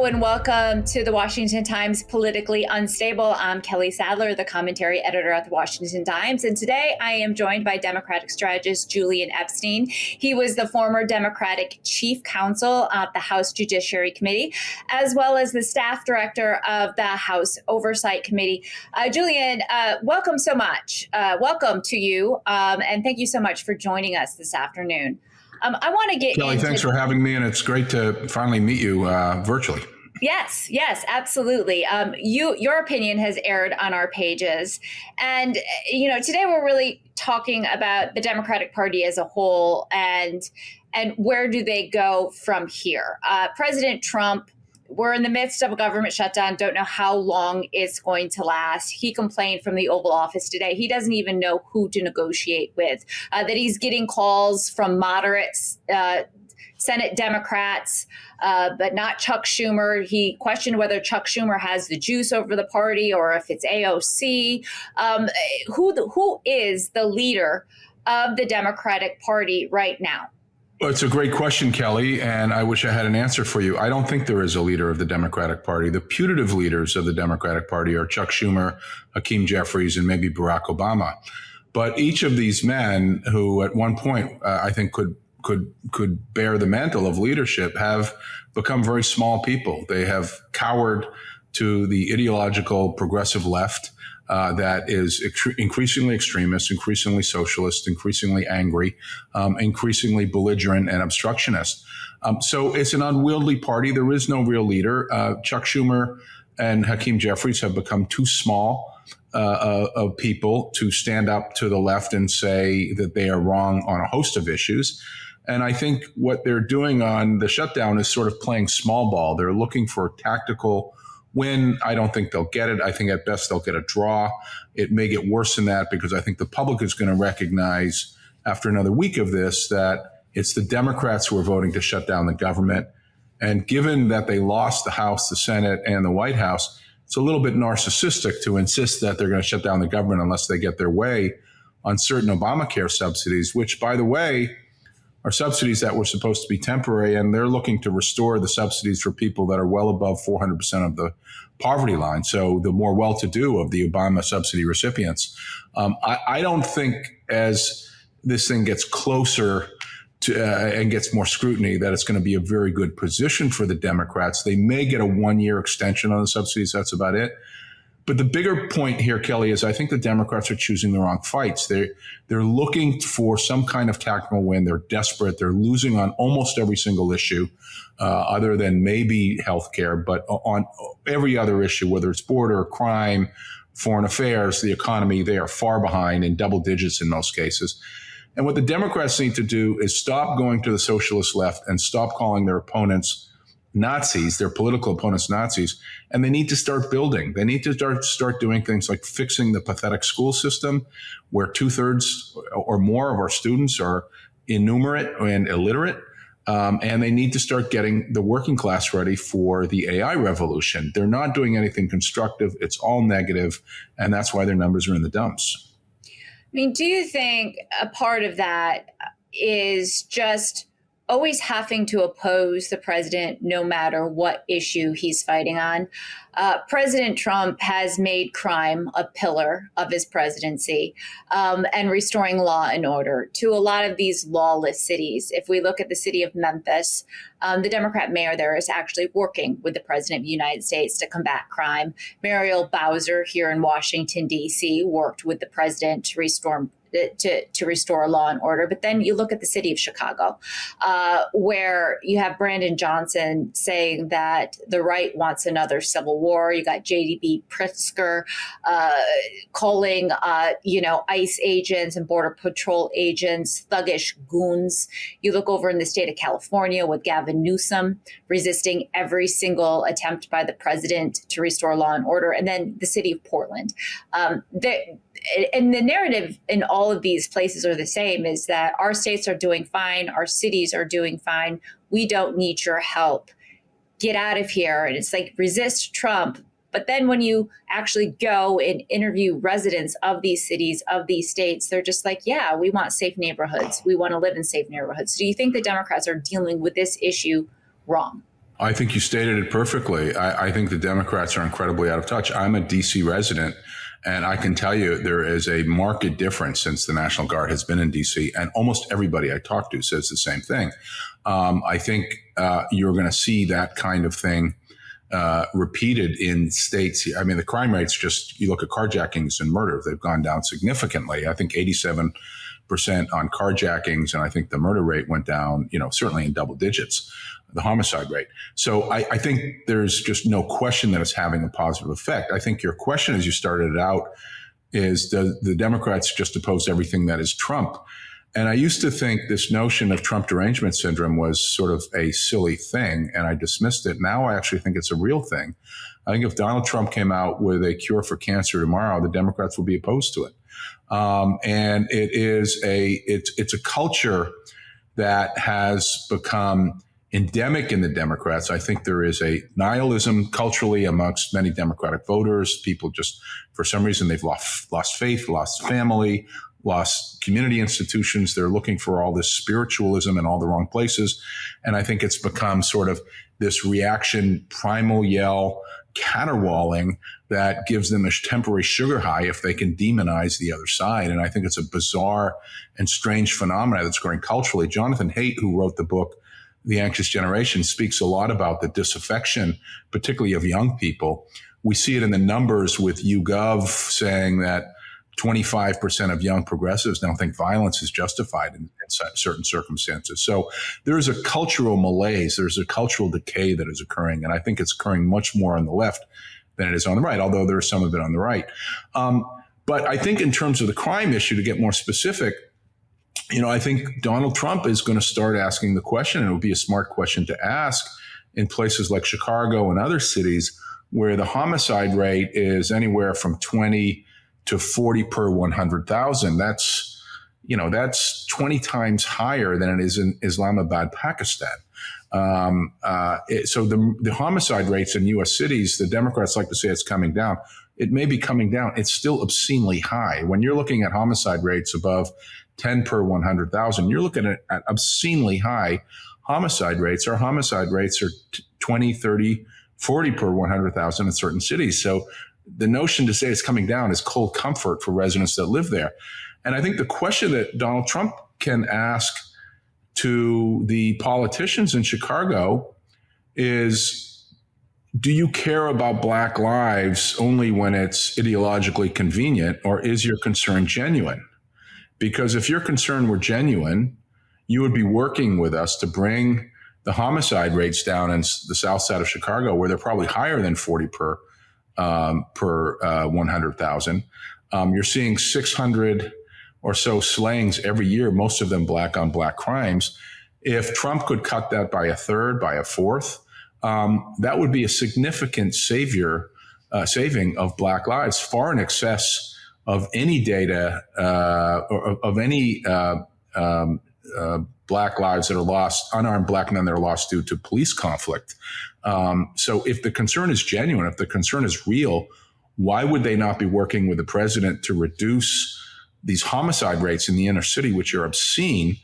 and welcome to the Washington Times Politically Unstable. I'm Kelly Sadler, the commentary editor at the Washington Times, and today I am joined by Democratic strategist Julian Epstein. He was the former Democratic chief counsel at the House Judiciary Committee, as well as the staff director of the House Oversight Committee. Julian, welcome so much. Welcome to you, and thank you so much for joining us this afternoon. I want to get Kelly, thanks for having me, and it's great to finally meet you virtually. Yes, absolutely. Your opinion has aired on our pages. And, today we're really talking about the Democratic Party as a whole and where do they go from here. President Trump, we're in the midst of a government shutdown, don't know how long it's going to last. He complained from the Oval Office today. He doesn't even know who to negotiate with, that he's getting calls from moderates, Senate Democrats, but not Chuck Schumer. He questioned whether Chuck Schumer has the juice over the party or if it's AOC. Who is the leader of the Democratic Party right now? Well, it's a great question, Kelly, and I wish I had an answer for you. I don't think there is a leader of the Democratic Party. The putative leaders of the Democratic Party are Chuck Schumer, Hakeem Jeffries, and maybe Barack Obama. But each of these men who at one point I think could bear the mantle of leadership have become very small people. They have cowered to the ideological progressive left that is increasingly extremist, increasingly socialist, increasingly angry, increasingly belligerent and obstructionist. So it's an unwieldy party. There is no real leader. Chuck Schumer and Hakeem Jeffries have become too small of people to stand up to the left and say that they are wrong on a host of issues. And I think what they're doing on the shutdown is sort of playing small ball. They're looking for a tactical win. I don't think they'll get it. I think at best they'll get a draw. It may get worse than that because I think the public is going to recognize after another week of this that it's the Democrats who are voting to shut down the government. And given that they lost the House, the Senate, and the White House, it's a little bit narcissistic to insist that they're going to shut down the government unless they get their way on certain Obamacare subsidies, which, by the way, are subsidies that were supposed to be temporary, and they're looking to restore the subsidies for people that are well above 400% of the poverty line. So the more well-to-do of the Obama subsidy recipients. I don't think as this thing gets closer to and gets more scrutiny that it's going to be a very good position for the Democrats. They may get a one-year extension on the subsidies. That's about it. But the bigger point here, Kelly, is I think the Democrats are choosing the wrong fights. They're looking for some kind of tactical win. They're desperate. They're losing on almost every single issue, other than maybe healthcare, but on every other issue, whether it's border, crime, foreign affairs, the economy, they are far behind in double digits in most cases. And what the Democrats need to do is stop going to the socialist left and stop calling their opponents Nazis, their political opponents Nazis, and they need to start building. They need to start doing things like fixing the pathetic school system where 2/3 or more of our students are illiterate and illiterate. And they need to start getting the working class ready for the AI revolution. They're not doing anything constructive. It's all negative, and that's why their numbers are in the dumps. I mean, do you think a part of that is just always having to oppose the president no matter what issue he's fighting on? President Trump has made crime a pillar of his presidency, and restoring law and order to a lot of these lawless cities. If we look at the city of Memphis, the Democrat mayor there is actually working with the president of the United States to combat crime. Muriel Bowser here in Washington, D.C. worked with the president to restore law and order. But then you look at the city of Chicago, where you have Brandon Johnson saying that the right wants another civil war. You got J.D.B. Pritzker calling, ICE agents and Border Patrol agents thuggish goons. You look over in the state of California with Gavin Newsom resisting every single attempt by the president to restore law and order. And then the city of Portland. And the narrative in all of these places are the same, is that our states are doing fine. Our cities are doing fine. We don't need your help. Get out of here. And it's like, resist Trump. But then when you actually go and interview residents of these cities, of these states, they're just like, yeah, we want safe neighborhoods. We want to live in safe neighborhoods. Do you think the Democrats are dealing with this issue wrong? I think you stated it perfectly. I think the Democrats are incredibly out of touch. I'm a D.C. resident, and I can tell you there is a marked difference since the National Guard has been in D.C., and almost everybody I talk to says the same thing. I think you're going to see that kind of thing repeated in states. I mean, the crime rates, just you look at carjackings and murder, they've gone down significantly. I think 87% on carjackings, and I think the murder rate went down, certainly in double digits, the homicide rate. So I think there's just no question that it's having a positive effect. I think your question, as you started it out, is do the Democrats just oppose everything that is Trump? And I used to think this notion of Trump derangement syndrome was sort of a silly thing, and I dismissed it. Now I actually think it's a real thing. I think if Donald Trump came out with a cure for cancer tomorrow, the Democrats will be opposed to it. And it's a culture that has become endemic in the Democrats. I think there is a nihilism culturally amongst many Democratic voters. People just, for some reason, they've lost faith, lost family, lost community institutions. They're looking for all this spiritualism in all the wrong places. And I think it's become sort of this reaction, primal yell, caterwauling that gives them a temporary sugar high if they can demonize the other side. And I think it's a bizarre and strange phenomenon that's growing culturally. Jonathan Haidt, who wrote the book, The Anxious Generation, speaks a lot about the disaffection, particularly of young people. We see it in the numbers with YouGov saying that 25% of young progressives now think violence is justified in certain circumstances. So there's a cultural malaise, there's a cultural decay that is occurring, and I think it's occurring much more on the left than it is on the right, although there's some of it on the right. But I think in terms of the crime issue, to get more specific, I think Donald Trump is going to start asking the question, and it would be a smart question to ask in places like Chicago and other cities where the homicide rate is anywhere from 20 to 40 per 100,000. That's 20 times higher than it is in Islamabad, Pakistan. So the homicide rates in U.S. cities, the Democrats like to say it's coming down. It may be coming down. It's still obscenely high. When you're looking at homicide rates above 10 per 100,000, you're looking at obscenely high homicide rates. Our homicide rates are 20, 30, 40 per 100,000 in certain cities. So the notion to say it's coming down is cold comfort for residents that live there. And I think the question that Donald Trump can ask to the politicians in Chicago is, do you care about Black lives only when it's ideologically convenient, or is your concern genuine? Because if your concern were genuine, you would be working with us to bring the homicide rates down in the south side of Chicago, where they're probably higher than 40 per 100,000. You're seeing 600 or so slayings every year, most of them Black on Black crimes. If Trump could cut that by a third, by a fourth, that would be a significant saving of Black lives, far in excess of any data or of any Black lives that are lost, unarmed Black men that are lost due to police conflict. So if the concern is genuine, if the concern is real, why would they not be working with the president to reduce these homicide rates in the inner city, which are obscene,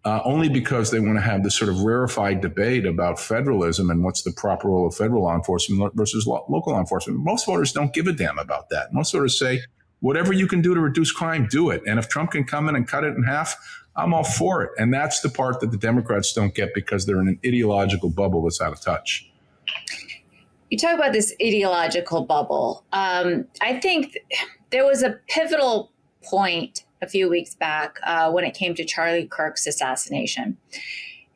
only because they want to have this sort of rarefied debate about federalism and what's the proper role of federal law enforcement versus local law enforcement? Most voters don't give a damn about that. Most voters say, whatever you can do to reduce crime, do it. And if Trump can come in and cut it in half, I'm all for it. And that's the part that the Democrats don't get because they're in an ideological bubble that's out of touch. You talk about this ideological bubble. I think there was a pivotal point a few weeks back when it came to Charlie Kirk's assassination.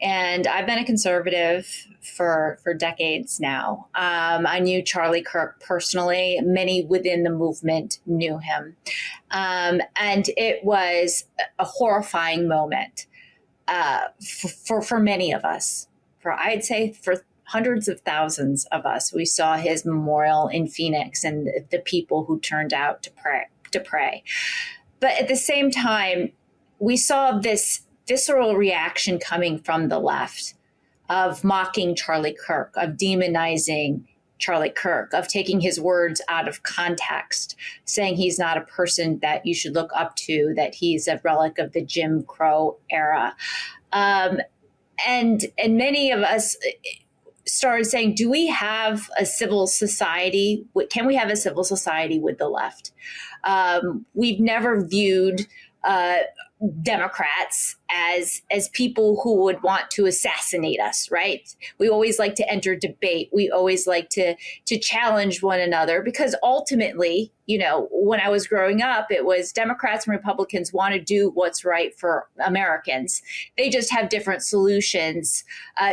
And I've been a conservative for decades now. I knew Charlie Kirk personally. Many within the movement knew him. And it was a horrifying moment for many of us. I'd say for hundreds of thousands of us. We saw his memorial in Phoenix and the people who turned out to pray. But at the same time, we saw this visceral reaction coming from the left of mocking Charlie Kirk, of demonizing Charlie Kirk, of taking his words out of context, saying he's not a person that you should look up to, that he's a relic of the Jim Crow era. And many of us, started saying, do we have a civil society? Can we have a civil society with the left? We've never viewed Democrats as people who would want to assassinate us, right? We always like to enter debate. We always like to challenge one another, because ultimately, when I was growing up, it was Democrats and Republicans want to do what's right for Americans. They just have different solutions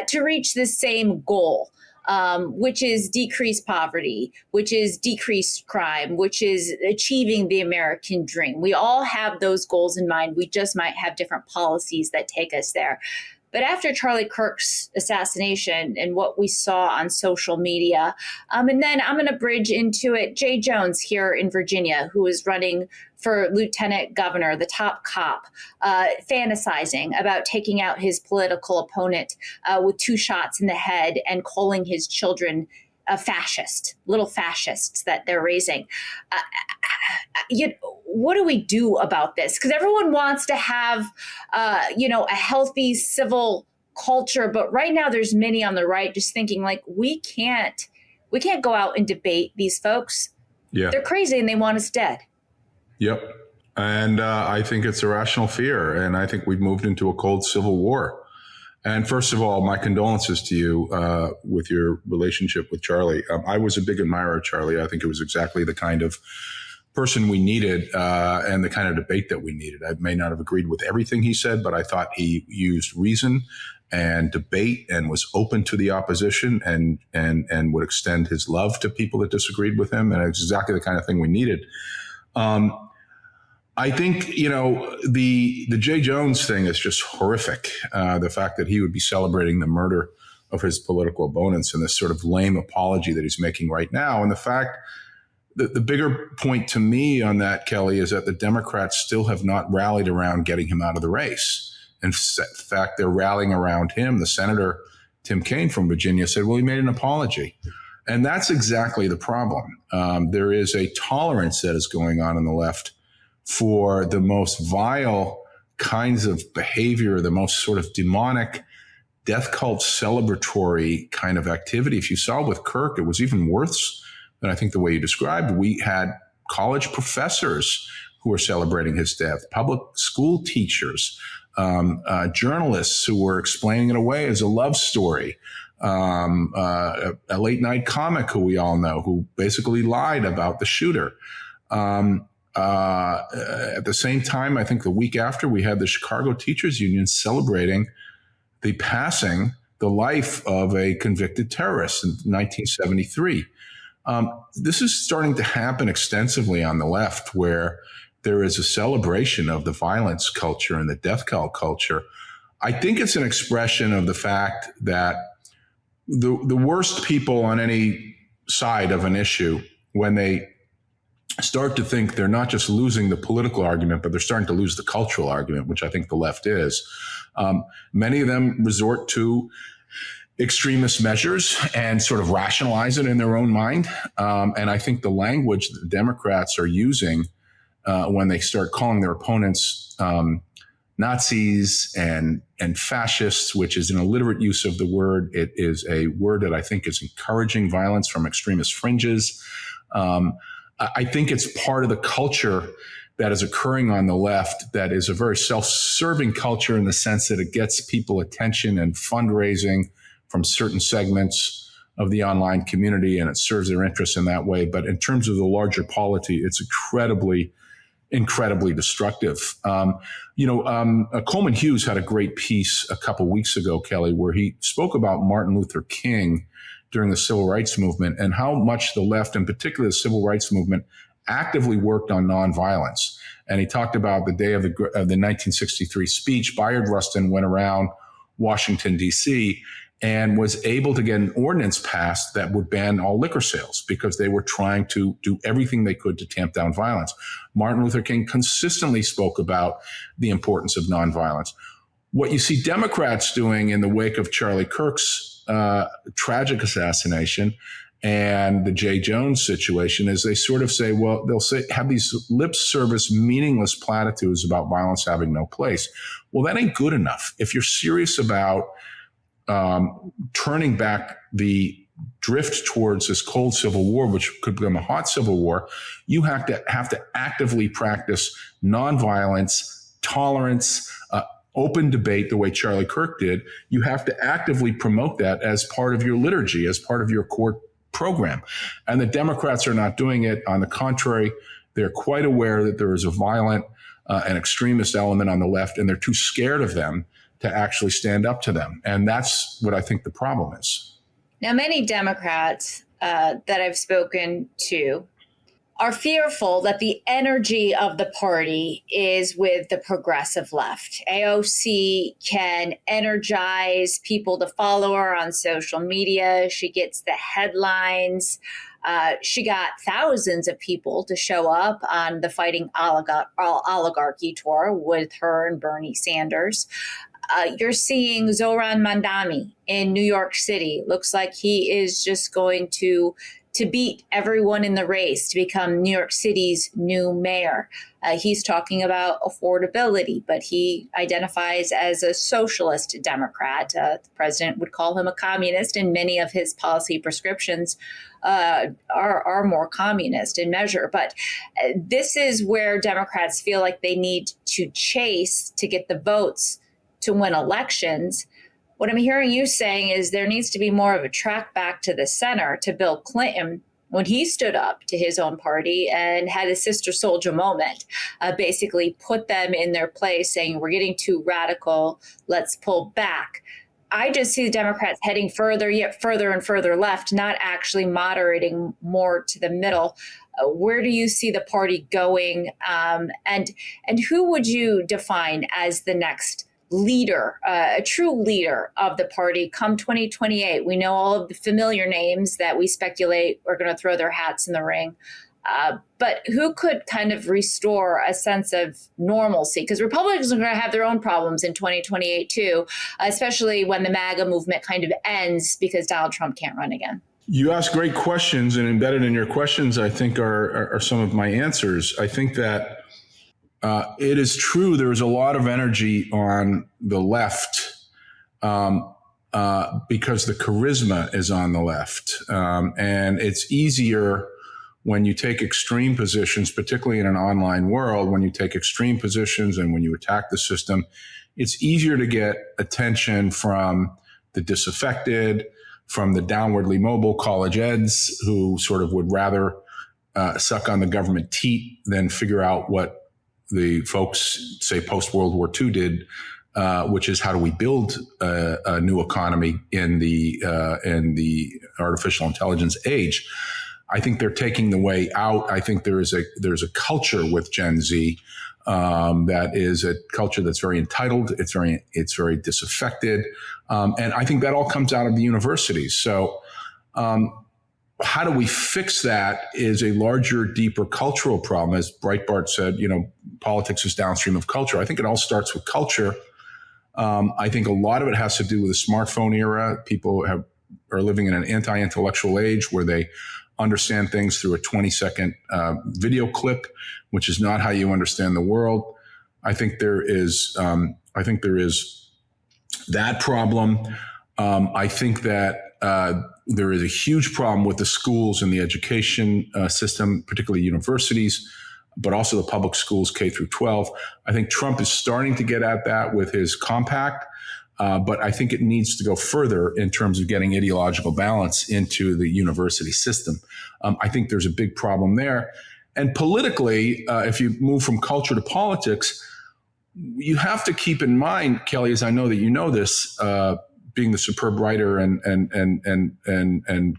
to reach the same goal. Which is decreased poverty, which is decreased crime, which is achieving the American dream. We all have those goals in mind. We just might have different policies that take us there. But after Charlie Kirk's assassination and what we saw on social media, and then I'm going to bridge into it, Jay Jones here in Virginia, who is running for lieutenant governor, the top cop, fantasizing about taking out his political opponent with 2 shots in the head and calling his children little fascists that they're raising. What do we do about this? Because everyone wants to have, a healthy civil culture, but right now there's many on the right just thinking like we can't go out and debate these folks. Yeah, they're crazy and they want us dead. Yep, and I think it's a rational fear, and I think we've moved into a cold civil war. And first of all, my condolences to you with your relationship with Charlie. I was a big admirer of Charlie. I think it was exactly the kind of person we needed and the kind of debate that we needed. I may not have agreed with everything he said, but I thought he used reason and debate and was open to the opposition and would extend his love to people that disagreed with him. And it's exactly the kind of thing we needed. I think, the Jay Jones thing is just horrific. The fact that he would be celebrating the murder of his political opponents and this sort of lame apology that he's making right now. And the fact that the bigger point to me on that, Kelly, is that the Democrats still have not rallied around getting him out of the race. In fact, they're rallying around him. The Senator, Tim Kaine from Virginia, said, well, he made an apology. And that's exactly the problem. There is a tolerance that is going on the left for the most vile kinds of behavior, the most sort of demonic death cult celebratory kind of activity. If you saw with Kirk, it was even worse than I think the way you described. We had college professors who were celebrating his death, public school teachers, journalists who were explaining it away as a love story, a late night comic who we all know, who basically lied about the shooter. At the same time, I think the week after, we had the Chicago Teachers Union celebrating the life of a convicted terrorist in 1973. This is starting to happen extensively on the left, where there is a celebration of the violence culture and the death cult culture. I think it's an expression of the fact that the worst people on any side of an issue, when they start to think they're not just losing the political argument, but they're starting to lose the cultural argument, which I think the left is. Many of them resort to extremist measures and sort of rationalize it in their own mind. And I think the language that the Democrats are using when they start calling their opponents Nazis and fascists, which is an illiterate use of the word. It is a word that I think is encouraging violence from extremist fringes. I think it's part of the culture that is occurring on the left that is a very self-serving culture in the sense that it gets people attention and fundraising from certain segments of the online community, and it serves their interests in that way. But in terms of the larger polity, it's incredibly destructive. Coleman Hughes had a great piece a couple weeks ago, Kelly, where he spoke about Martin Luther King during the civil rights movement and how much the left, in particular the civil rights movement, actively worked on nonviolence. And he talked about the day of the 1963 speech. Bayard Rustin went around Washington, D.C., and was able to get an ordinance passed that would ban all liquor sales because they were trying to do everything they could to tamp down violence. Martin Luther King consistently spoke about the importance of nonviolence. What you see Democrats doing in the wake of Charlie Kirk's tragic assassination and the Jay Jones situation is they sort of say, well, have these lip service, meaningless platitudes about violence having no place. Well, that ain't good enough. If you're serious about turning back the drift towards this cold civil war, which could become a hot civil war, you have to actively practice nonviolence, tolerance, open debate the way Charlie Kirk did. You have to actively promote that as part of your liturgy, as part of your core program. And the Democrats are not doing it. On the contrary, they're quite aware that there is a violent and extremist element on the left, and they're too scared of them to actually stand up to them. And that's what I think the problem is. Now, many Democrats that I've spoken to are fearful that the energy of the party is with the progressive left. AOC can energize people to follow her on social media. She gets the headlines. She got thousands of people to show up on the Fighting Oligarchy tour with her and Bernie Sanders. You're seeing Zoran Mandami in New York City. Looks like he is just going to beat everyone in the race to become New York City's new mayor. He's talking about affordability, but he identifies as a socialist Democrat. The president would call him a communist, and many of his policy prescriptions are more communist in measure. But this is where Democrats feel like they need to chase to get the votes to win elections. What I'm hearing you saying is there needs to be more of a track back to the center to Bill Clinton when he stood up to his own party and had a sister soldier moment, basically put them in their place, saying, we're getting too radical, let's pull back. I just see the Democrats heading further and further left, not actually moderating more to the middle. Where do you see the party going? And who would you define as the next leader, a true leader of the party come 2028? We know all of the familiar names that we speculate are going to throw their hats in the ring. But who could kind of restore a sense of normalcy? Because Republicans are going to have their own problems in 2028 too, especially when the MAGA movement kind of ends because Donald Trump can't run again. You ask great questions, and embedded in your questions, I think, are some of my answers. I think that it is true there is a lot of energy on the left because the charisma is on the left. And it's easier when you take extreme positions, particularly in an online world, when you take extreme positions and when you attack the system, it's easier to get attention from the disaffected, from the downwardly mobile college eds who sort of would rather suck on the government teat than figure out what the folks, say, post-World War II did, which is how do we build a new economy in the artificial intelligence age. I think they're taking the way out. I think there's a culture with Gen Z that is a culture that's very entitled. It's very disaffected, and I think that all comes out of the universities. So. How do we fix that is a larger, deeper cultural problem. As Breitbart said, politics is downstream of culture. I think it all starts with culture. I think a lot of it has to do with the smartphone era. People are living in an anti-intellectual age where they understand things through a 20-second video clip, which is not how you understand the world. I think there is that problem. I think that there is a huge problem with the schools and the education system, particularly universities, but also the public schools, K through 12. I think Trump is starting to get at that with his compact, but I think it needs to go further in terms of getting ideological balance into the university system. I think there's a big problem there. And politically, if you move from culture to politics, you have to keep in mind, Kelly, as I know that you know this, being the superb writer and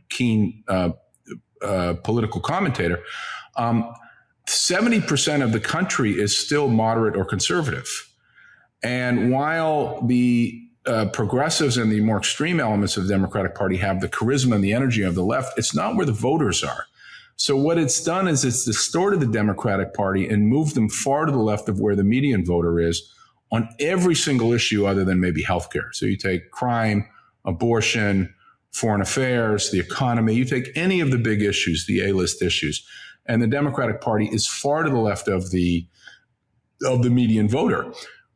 keen political commentator, 70% of the country is still moderate or conservative. And while the progressives and the more extreme elements of the Democratic Party have the charisma and the energy of the left, it's not where the voters are. So what it's done is it's distorted the Democratic Party and moved them far to the left of where the median voter is on every single issue other than maybe healthcare. So you take crime, abortion, foreign affairs, the economy, you take any of the big issues, the A-list issues, and the Democratic Party is far to the left of the median voter.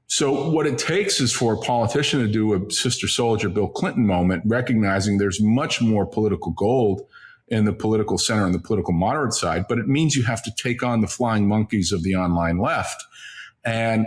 So what it takes is for a politician to do a Sister Soldier Bill Clinton moment, recognizing there's much more political gold in the political center and the political moderate side, but it means you have to take on the flying monkeys of the online left. And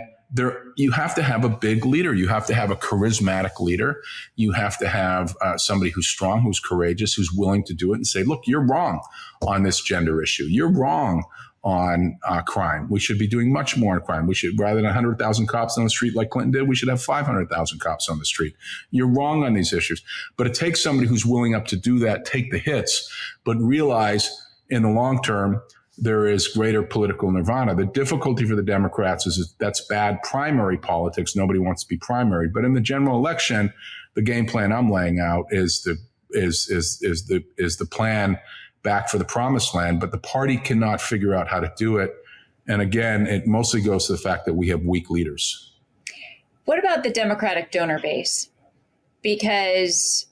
you have to have a big leader. You have to have a charismatic leader. You have to have somebody who's strong, who's courageous, who's willing to do it and say, look, you're wrong on this gender issue. You're wrong on crime. We should be doing much more on crime. We should, rather than 100,000 cops on the street like Clinton did, we should have 500,000 cops on the street. You're wrong on these issues. But it takes somebody who's willing up to do that, take the hits, but realize in the long term, there is greater political nirvana. The difficulty for the Democrats is that's bad primary politics. Nobody wants to be primary. But in the general election, the game plan I'm laying out is the plan back for the promised land. But the party cannot figure out how to do it. And again, it mostly goes to the fact that we have weak leaders. What about the Democratic donor base? Because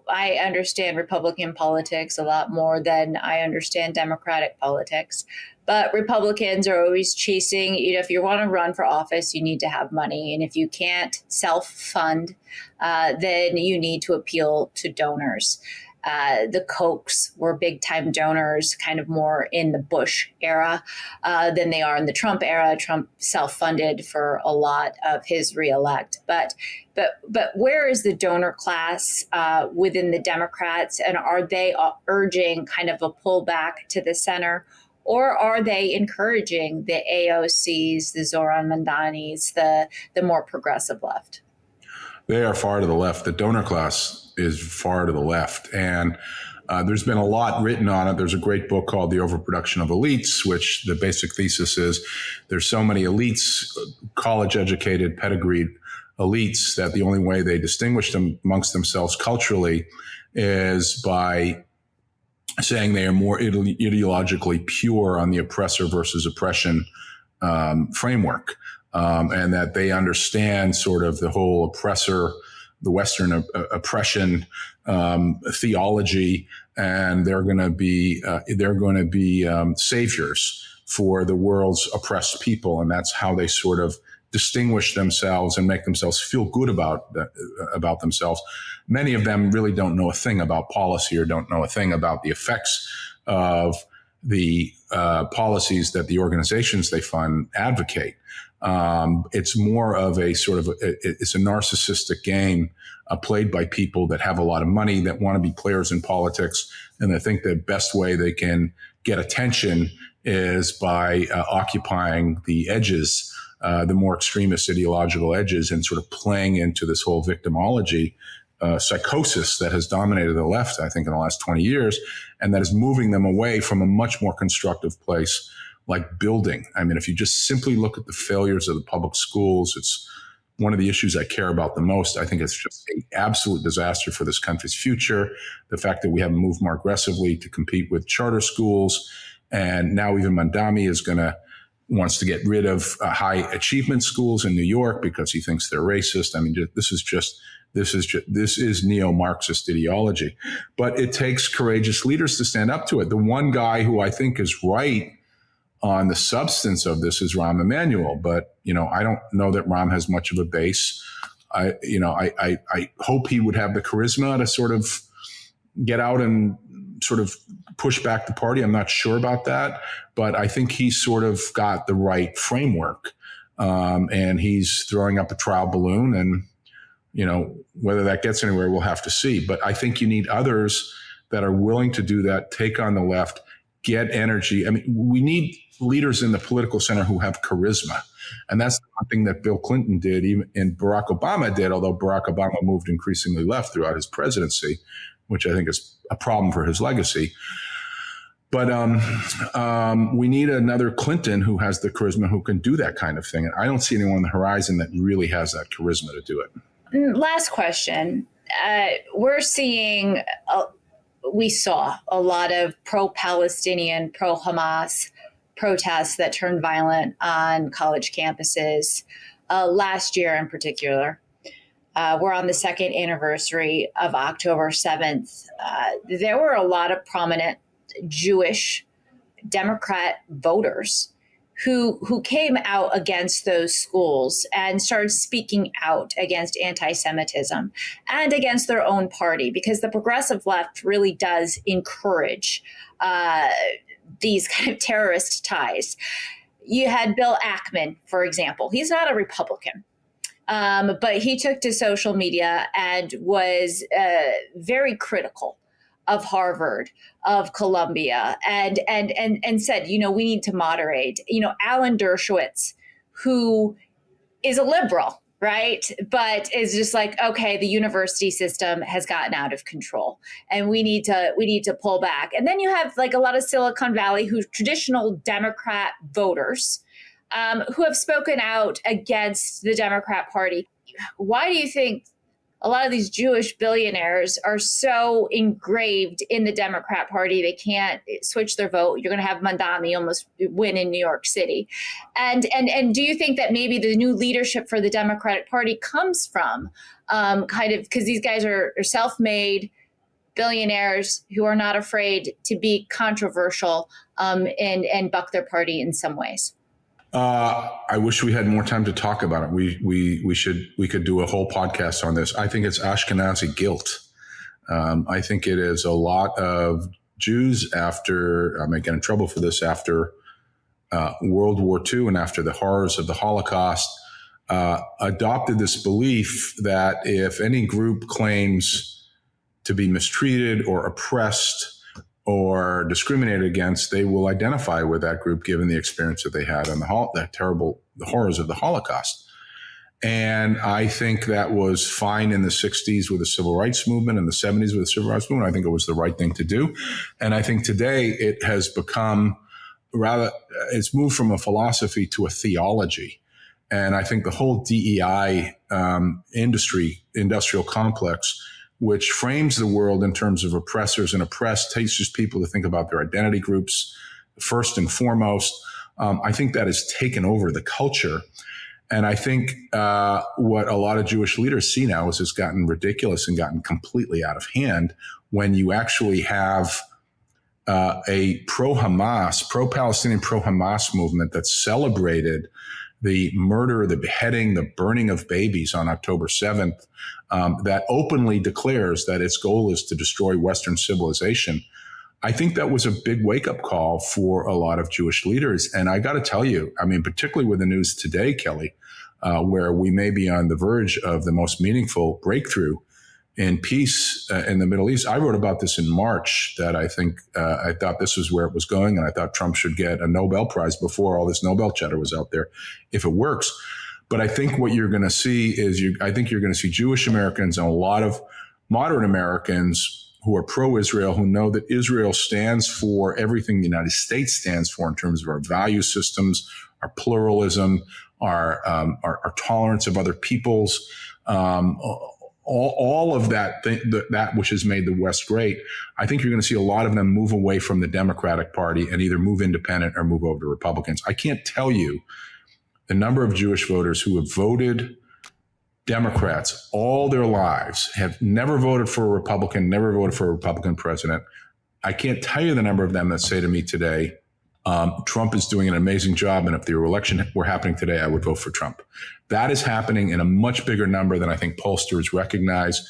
I understand Republican politics a lot more than I understand Democratic politics. But Republicans are always chasing, if you want to run for office, you need to have money. And if you can't self-fund, then you need to appeal to donors. The Kochs were big-time donors, kind of more in the Bush era than they are in the Trump era. Trump self-funded for a lot of his reelect. But where is the donor class within the Democrats, and are they urging kind of a pullback to the center, or are they encouraging the AOCs, the Zoran Mandanis, the more progressive left? They are far to the left. The donor class is far to the left. And there's been a lot written on it. There's a great book called The Overproduction of Elites, which the basic thesis is there's so many elites, college-educated, pedigreed elites, that the only way they distinguish them amongst themselves culturally is by saying they are more ideologically pure on the oppressor versus oppression framework. And that they understand sort of the whole oppressor, the Western oppression theology, and they're going to be saviors for the world's oppressed people, and that's how they sort of distinguish themselves and make themselves feel good about themselves. Many of them really don't know a thing about policy or don't know a thing about the effects of the policies that the organizations they fund advocate. It's more of a sort of it's a narcissistic game played by people that have a lot of money, that want to be players in politics, and they think the best way they can get attention is by occupying the edges, the more extremist ideological edges, and sort of playing into this whole victimology psychosis that has dominated the left, I think, in the last 20 years, and that is moving them away from a much more constructive place like building. I mean, if you just simply look at the failures of the public schools, it's one of the issues I care about the most. I think it's just an absolute disaster for this country's future. The fact that we haven't moved more aggressively to compete with charter schools. And now even Mandami wants to get rid of high achievement schools in New York because he thinks they're racist. I mean, this is neo-Marxist ideology. But it takes courageous leaders to stand up to it. The one guy who I think is right on the substance of this is Rahm Emanuel, but I don't know that Rahm has much of a base. I hope he would have the charisma to sort of get out and sort of push back the party. I'm not sure about that, but I think he's sort of got the right framework, and he's throwing up a trial balloon, and whether that gets anywhere, we'll have to see. But I think you need others that are willing to do that, take on the left, get energy. I mean, we need leaders in the political center who have charisma. And that's one thing that Bill Clinton did, and Barack Obama did, although Barack Obama moved increasingly left throughout his presidency, which I think is a problem for his legacy. But we need another Clinton who has the charisma, who can do that kind of thing. And I don't see anyone on the horizon that really has that charisma to do it. Last question. We saw a lot of pro-Palestinian, pro-Hamas protests that turned violent on college campuses last year in particular. We're on the second anniversary of October 7th. There were a lot of prominent Jewish Democrat voters who came out against those schools and started speaking out against anti-Semitism and against their own party, because the progressive left really does encourage these kind of terrorist ties. You had Bill Ackman, for example. He's not a Republican. But he took to social media and was very critical of Harvard, of Columbia, and said, we need to moderate. Alan Dershowitz, who is a liberal, right? But is just like, okay, the university system has gotten out of control and we need to pull back. And then you have like a lot of Silicon Valley, who traditional Democrat voters, who have spoken out against the Democrat Party. Why do you think a lot of these Jewish billionaires are so engraved in the Democrat Party they can't switch their vote? You're going to have Mandami almost win in New York City. And do you think that maybe the new leadership for the Democratic Party comes from kind of, because these guys are self-made billionaires who are not afraid to be controversial and buck their party in some ways? I wish we had more time to talk about it. We could do a whole podcast on this. I think it's Ashkenazi guilt. I think it is a lot of Jews after, I might get in trouble for this, after World War II and after the horrors of the Holocaust, adopted this belief that if any group claims to be mistreated or oppressed or discriminated against, they will identify with that group given the experience that they had and the horrors of the Holocaust. And I think that was fine in the 60s with the civil rights movement and the 70s with the civil rights movement. I think it was the right thing to do. And I think today it has become it's moved from a philosophy to a theology. And I think the whole DEI industrial complex, which frames the world in terms of oppressors and oppressed, teaches people to think about their identity groups first and foremost. I think that has taken over the culture. And I think what a lot of Jewish leaders see now is it's gotten ridiculous and gotten completely out of hand when you actually have a pro-Palestinian, pro-Hamas movement that celebrated the murder, the beheading, the burning of babies on October 7th, that openly declares that its goal is to destroy Western civilization. I think that was a big wake-up call for a lot of Jewish leaders. And I got to tell you, I mean, particularly with the news today, Kelly, where we may be on the verge of the most meaningful breakthrough in peace in the Middle East. I wrote about this in March, that I thought this was where it was going, and I thought Trump should get a Nobel Prize before all this Nobel chatter was out there, if it works. But I think what you're going to see is I think you're going to see Jewish Americans and a lot of moderate Americans who are pro-Israel, who know that Israel stands for everything the United States stands for in terms of our value systems, our pluralism, our tolerance of other peoples, all of that which has made the West great. I think you're going to see a lot of them move away from the Democratic Party and either move independent or move over to Republicans. I can't tell you the number of Jewish voters who have voted Democrats all their lives, have never voted for a Republican, never voted for a Republican president. I can't tell you the number of them that say to me today, Trump is doing an amazing job, and if the election were happening today, I would vote for Trump. That is happening in a much bigger number than I think pollsters recognize.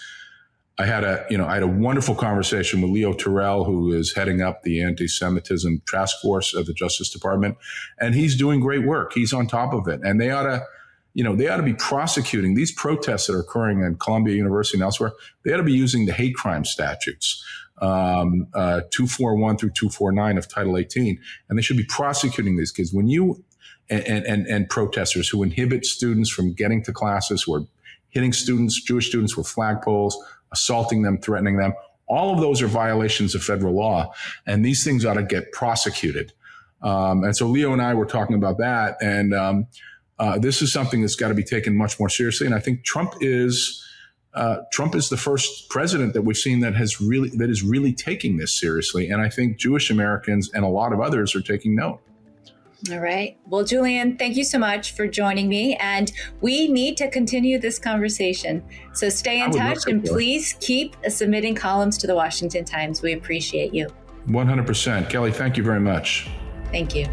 I had a wonderful conversation with Leo Terrell, who is heading up the anti-Semitism task force of the Justice Department, and he's doing great work. He's on top of it, and they ought to be prosecuting these protests that are occurring in Columbia University and elsewhere. They ought to be using the hate crime statutes, 241 through 249 of Title 18, and they should be prosecuting these kids. When you and protesters who inhibit students from getting to classes, who are hitting students, Jewish students, with flagpoles, assaulting them, threatening them. All of those are violations of federal law, and these things ought to get prosecuted. And so Leo and I were talking about that, and this is something that's got to be taken much more seriously. And I think Trump is the first president that we've seen that is really taking this seriously. And I think Jewish Americans and a lot of others are taking note. All right. Well, Julian, thank you so much for joining me. And we need to continue this conversation. So stay in touch and please keep submitting columns to the Washington Times. We appreciate you. 100%. Kelly, thank you very much. Thank you.